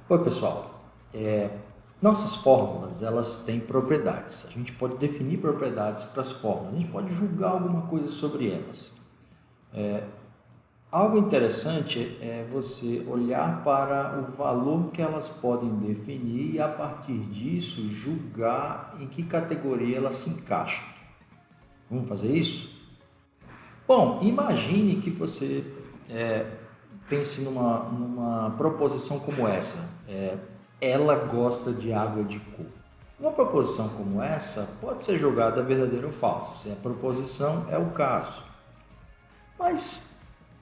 Oi, pessoal. Nossas fórmulas, elas têm propriedades. A gente pode definir propriedades para as fórmulas, a gente pode julgar alguma coisa sobre elas. Algo interessante é você olhar para o valor que elas podem definir e, a partir disso, julgar em que categoria elas se encaixam. Vamos fazer isso? Bom, imagine que você pense numa proposição como essa. Ela gosta de água de coco. Uma proposição como essa pode ser jogada verdadeira ou falsa, se a proposição é o caso. Mas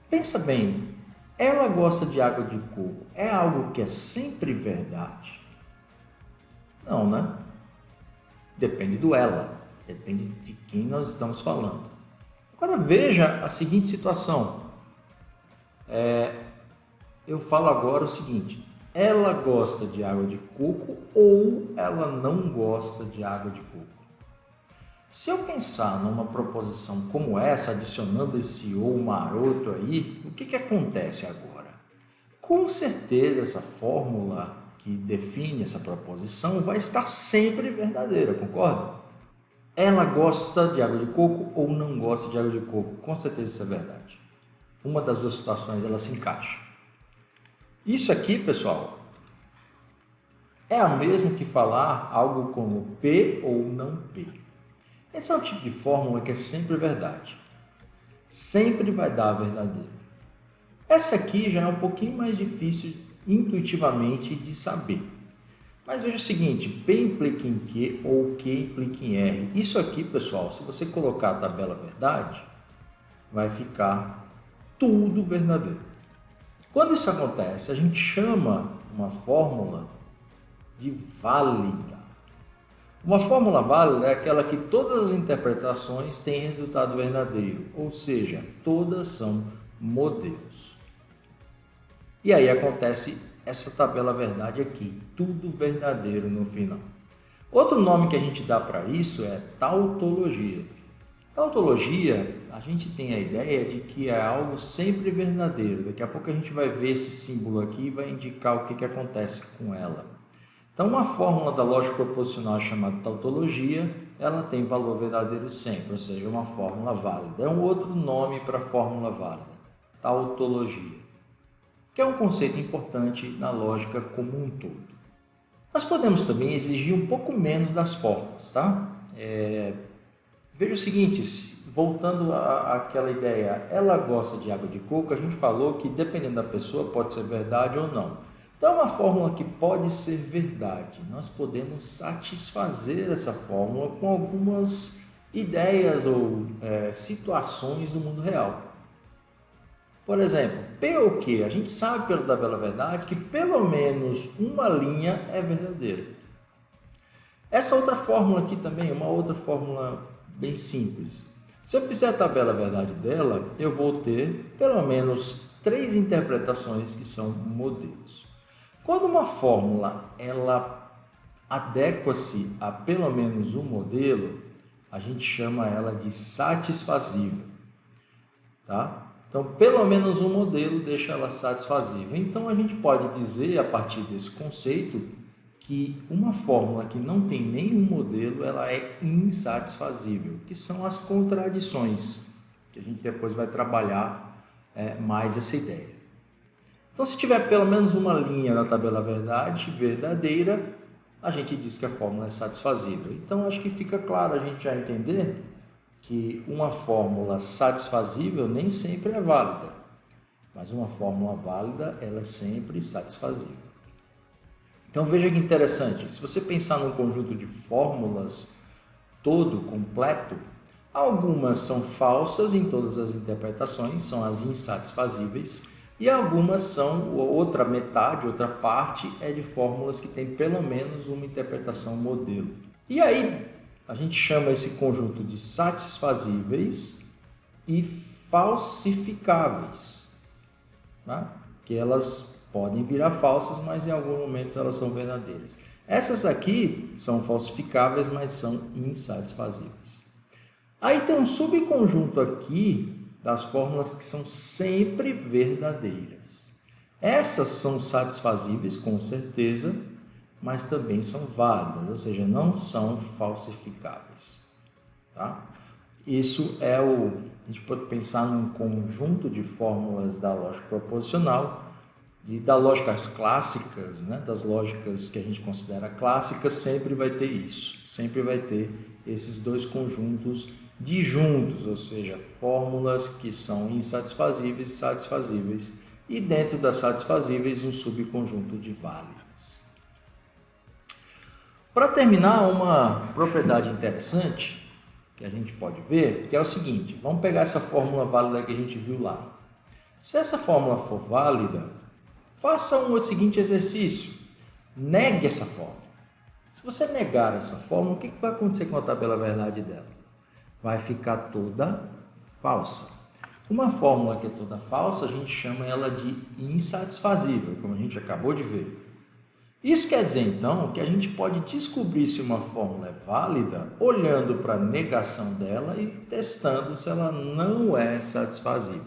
pensa bem, ela gosta de água de coco. É algo que é sempre verdade? Não, né? Depende do ela, depende de quem nós estamos falando. Agora veja a seguinte situação. Eu falo agora o seguinte: ela gosta de água de coco ou ela não gosta de água de coco? Se eu pensar numa proposição como essa, adicionando esse ou maroto aí, o que acontece agora? Com certeza essa fórmula que define essa proposição vai estar sempre verdadeira, concorda? Ela gosta de água de coco ou não gosta de água de coco? Com certeza isso é verdade. Uma das duas situações ela se encaixa. Isso aqui, pessoal, é a mesma que falar algo como P ou não P. Esse é o tipo de fórmula que é sempre verdade. Sempre vai dar verdadeiro. Essa aqui já é um pouquinho mais difícil intuitivamente de saber. Mas veja o seguinte, P implica em Q ou Q implica em R. Isso aqui, pessoal, se você colocar a tabela verdade, vai ficar tudo verdadeiro. Quando isso acontece, a gente chama uma fórmula de válida. Uma fórmula válida é aquela que todas as interpretações têm resultado verdadeiro, ou seja, todas são modelos. E aí acontece essa tabela verdade aqui, tudo verdadeiro no final. Outro nome que a gente dá para isso é tautologia. Tautologia, a gente tem a ideia de que é algo sempre verdadeiro. Daqui a pouco a gente vai ver esse símbolo aqui e vai indicar o que acontece com ela. Então, uma fórmula da lógica proposicional chamada tautologia, ela tem valor verdadeiro sempre, ou seja, uma fórmula válida. É um outro nome para fórmula válida, tautologia, que é um conceito importante na lógica como um todo. Nós podemos também exigir um pouco menos das fórmulas, tá? Veja o seguinte, voltando àquela ideia, ela gosta de água de coco, a gente falou que dependendo da pessoa pode ser verdade ou não. Então, é uma fórmula que pode ser verdade. Nós podemos satisfazer essa fórmula com algumas ideias ou situações do mundo real. Por exemplo, P ou Q? A gente sabe pela tabela verdade que pelo menos uma linha é verdadeira. Essa outra fórmula aqui também é uma outra fórmula bem simples. Se eu fizer a tabela verdade dela, eu vou ter pelo menos 3 interpretações que são modelos. Quando uma fórmula ela adequa-se a pelo menos um modelo, a gente chama ela de satisfazível, tá? Então, pelo menos um modelo deixa ela satisfazível. Então, a gente pode dizer, a partir desse conceito, que uma fórmula que não tem nenhum modelo, ela é insatisfazível, que são as contradições, que a gente depois vai trabalhar mais essa ideia. Então, se tiver pelo menos uma linha na tabela verdade verdadeira, a gente diz que a fórmula é satisfazível. Então, acho que fica claro a gente já entender que uma fórmula satisfazível nem sempre é válida, mas uma fórmula válida, ela é sempre satisfazível. Então, veja que interessante, se você pensar num conjunto de fórmulas todo, completo, algumas são falsas em todas as interpretações, são as insatisfazíveis, e algumas são, outra metade, outra parte, é de fórmulas que tem pelo menos uma interpretação modelo. E aí, a gente chama esse conjunto de satisfazíveis e falsificáveis, tá? Que elas podem virar falsas, mas em alguns momentos elas são verdadeiras. Essas aqui são falsificáveis, mas são insatisfazíveis. Aí tem um subconjunto aqui das fórmulas que são sempre verdadeiras. Essas são satisfazíveis, com certeza, mas também são válidas, ou seja, não são falsificáveis. Tá? Isso é a gente pode pensar num conjunto de fórmulas da lógica proposicional e das lógicas clássicas, né? Das lógicas que a gente considera clássicas, sempre vai ter isso, sempre vai ter esses dois conjuntos disjuntos, ou seja, fórmulas que são insatisfazíveis e satisfazíveis, e dentro das satisfazíveis um subconjunto de válidas. Para terminar, uma propriedade interessante que a gente pode ver, que é o seguinte, vamos pegar essa fórmula válida que a gente viu lá. Se essa fórmula for válida, faça o seguinte exercício, negue essa fórmula. Se você negar essa fórmula, o que vai acontecer com a tabela verdade dela? Vai ficar toda falsa. Uma fórmula que é toda falsa, a gente chama ela de insatisfazível, como a gente acabou de ver. Isso quer dizer, então, que a gente pode descobrir se uma fórmula é válida olhando para a negação dela e testando se ela não é satisfazível.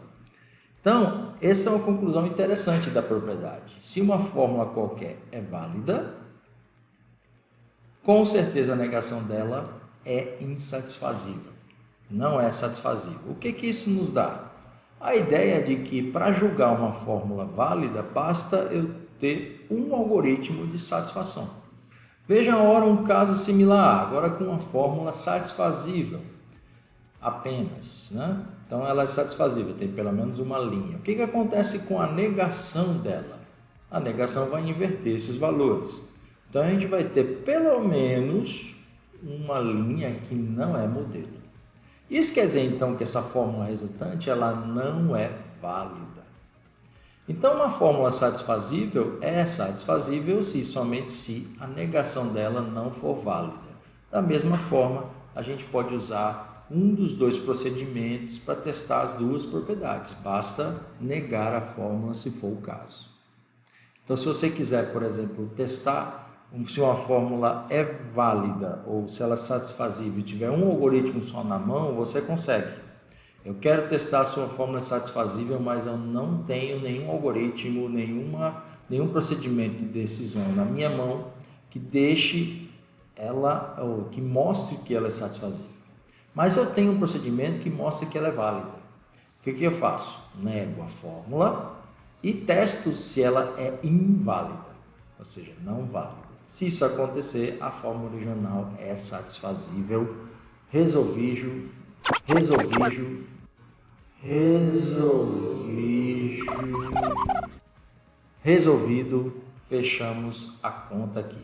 Então, essa é uma conclusão interessante da propriedade. Se uma fórmula qualquer é válida, com certeza a negação dela é insatisfazível, não é satisfazível. O que isso nos dá? A ideia de que para julgar uma fórmula válida, basta eu ter um algoritmo de satisfação. Veja agora um caso similar, agora com uma fórmula satisfazível apenas, né? Então ela é satisfazível, tem pelo menos uma linha. O que acontece com a negação dela? A negação vai inverter esses valores. Então a gente vai ter pelo menos uma linha que não é modelo. Isso quer dizer então que essa fórmula resultante ela não é válida. Então uma fórmula satisfazível é satisfazível somente se a negação dela não for válida. Da mesma forma, a gente pode usar um dos dois procedimentos para testar as duas propriedades. Basta negar a fórmula se for o caso. Então se você quiser, por exemplo, testar se uma fórmula é válida ou se ela é satisfazível e tiver um algoritmo só na mão, você consegue. Eu quero testar se uma fórmula é satisfazível, mas eu não tenho nenhum algoritmo, nenhum procedimento de decisão na minha mão que deixe ela, ou que mostre que ela é satisfazível. Mas eu tenho um procedimento que mostra que ela é válida. O que eu faço? Nego a fórmula e testo se ela é inválida, ou seja, não válida. Se isso acontecer, a fórmula original é satisfazível. Resolvido, fechamos a conta aqui.